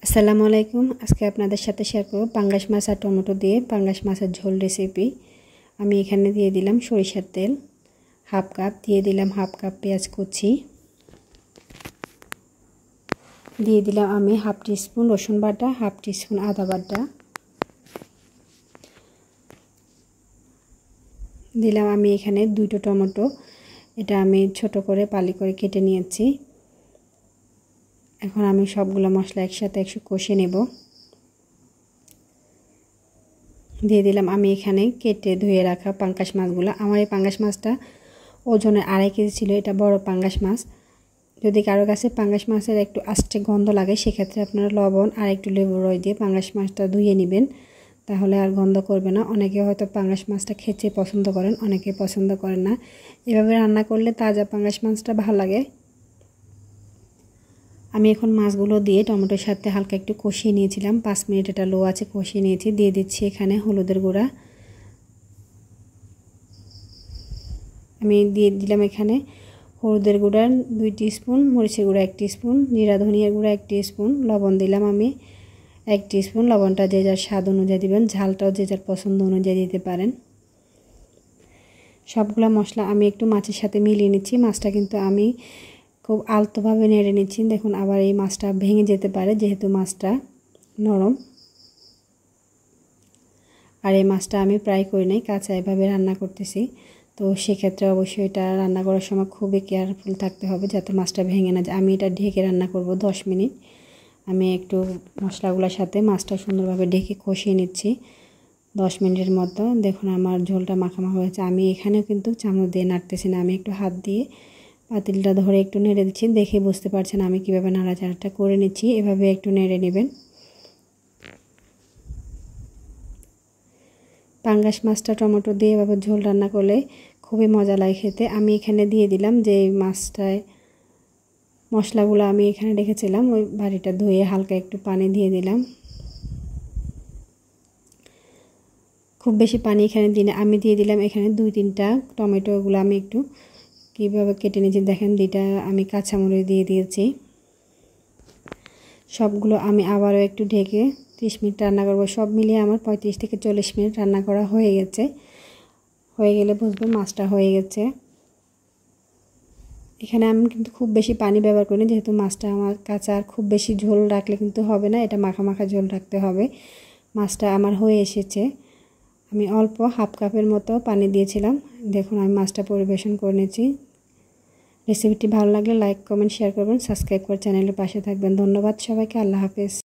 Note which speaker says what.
Speaker 1: আসসালামু আলাইকুম। আজকে আপনাদের সাথে শেয়ার করব পাঙ্গাস মাছ আর টমেটো দিয়ে পাঙ্গাস মাছের ঝোল রেসিপি। আমি এখানে দিয়ে দিলাম সরিষার তেল হাফ কাপ, দিয়ে দিলাম হাফ কাপ পেঁয়াজ কুচি, দিয়ে দিলাম আমি হাফ টিস্পুন রসুন বাটা, হাফ টিস্পুন আদা বাটা, দিলাম আমি এখানে দুটো টমেটো, এটা আমি ছোট করে পালি করে কেটে নিয়েছি। এখন আমি সবগুলো মশলা একসাথে কষে নেব। দিয়ে দিলাম আমি এখানে কেটে ধুয়ে রাখা পাঙ্গাস মাছগুলো। আমার এই পাঙ্গাস মাছটা ওজনে 2.5 কেজি ছিল, এটা বড় পাঙ্গাস মাছ। যদি কারো কাছে পাঙ্গাস মাছের একটু আস্তে গন্ধ লাগে সেক্ষেত্রে আপনারা লবণ আর একটু লেবুর রস দিয়ে পাঙ্গাস মাছটা ধুয়ে নেবেন, তাহলে আর গন্ধ করবে না। অনেকে হয়তো পাঙ্গাস মাছটা খেতে পছন্দ করেন, অনেকে পছন্দ করেন না। এভাবে রান্না করলে তাজা পাঙ্গাস মাছটা ভালো লাগে। আমি এখন মাছগুলো দিয়ে টমেটোর সাথে হালকা একটু কষিয়ে নিয়েছিলাম, 5 মিনিট এটা লো আছে কষিয়ে নিয়েছি। দিয়ে দিচ্ছি এখানে হলুদের গুঁড়া, আমি দিয়ে দিলাম এখানে হলুদের গুঁড়া 2 টিস্পুন, মরিচের গুঁড়া 1 টিস্পুন, জিরা ধনিয়ার গুঁড়া 1 টিস্পুন, লবণ দিলাম আমি 1 টিস্পুন। লবণটা যে যার স্বাদ অনুযায়ী দিবেন, ঝালটাও যে যার পছন্দ অনুযায়ী দিতে পারেন। সবগুলা মশলা আমি একটু মাছের সাথে মিলিয়ে নিচ্ছি। মাছটা কিন্তু আমি খুব আলতোভাবে নেড়ে নিচ্ছি। দেখুন আবার এই মাছটা ভেঙে যেতে পারে যেহেতু মাছটা নরম। আর এই মাছটা আমি ফ্রাই করে নেই, কাঁচা এভাবে রান্না করতেছি, তো সেক্ষেত্রে অবশ্যই এটা রান্না করার সময় খুবই কেয়ারফুল থাকতে হবে যাতে মাছটা ভেঙে না যায়। আমি এটা ঢেকে রান্না করব 10 মিনিট। আমি একটু মশলাগুলোর সাথে মাছটা সুন্দরভাবে ঢেকে কষিয়ে নিচ্ছি 10 মিনিটের মতো। দেখুন আমার ঝোলটা মাখামাখা হয়েছে। আমি এখানেও কিন্তু চামচ দিয়ে নাড়তেছি না, আমি একটু হাত দিয়ে পাতিলটা ধরে একটু নেড়ে দিচ্ছি। দেখে বুঝতে পারছেন আমি কীভাবে নাড়াচাড়াটা করে নিচ্ছি, এভাবে একটু নেড়ে নেবেন। পাঙ্গাস মাছটা টমেটো দিয়ে এভাবে ঝোল রান্না করলে খুবই মজা লাগে খেতে। আমি এখানে দিয়ে দিলাম যে মাছটায় মশলাগুলো আমি এখানে রেখেছিলাম, ওই বাড়িটা ধুয়ে হালকা একটু পানি দিয়ে দিলাম। খুব বেশি পানি এখানে দিই না, আমি দিয়ে দিলাম এখানে 2-3টা টমেটোগুলো আমি একটু কীভাবে কেটে নিয়েছি দেখেন, 2টা আমি কাঁচামরিচ দিয়ে দিয়েছি। সবগুলো আমি আবারও একটু ঢেকে 30 মিনিট রান্না করব। সব মিলিয়ে আমার 35 থেকে 40 মিনিট রান্না করা হয়ে গেছে। হয়ে গেলে বুঝবেন মাছটা হয়ে গেছে। এখানে আমি কিন্তু খুব বেশি পানি ব্যবহার করিনি যেহেতু মাছটা আমার কাঁচা, আর খুব বেশি ঝোল রাখলে কিন্তু হবে না, এটা মাখা মাখা ঝোল রাখতে হবে। মাছটা আমার হয়ে এসেছে। আমি অল্প হাফ কাপের মতো পানি দিয়েছিলাম। দেখুন আমি মাছটা পরিবেশন করে নিয়েছি। রেসিপিটি ভালো লাগলে লাইক কমেন্ট শেয়ার করবেন, সাবস্ক্রাইব করে চ্যানেলের পাশে থাকবেন। ধন্যবাদ সবাইকে, আল্লাহ হাফেজ।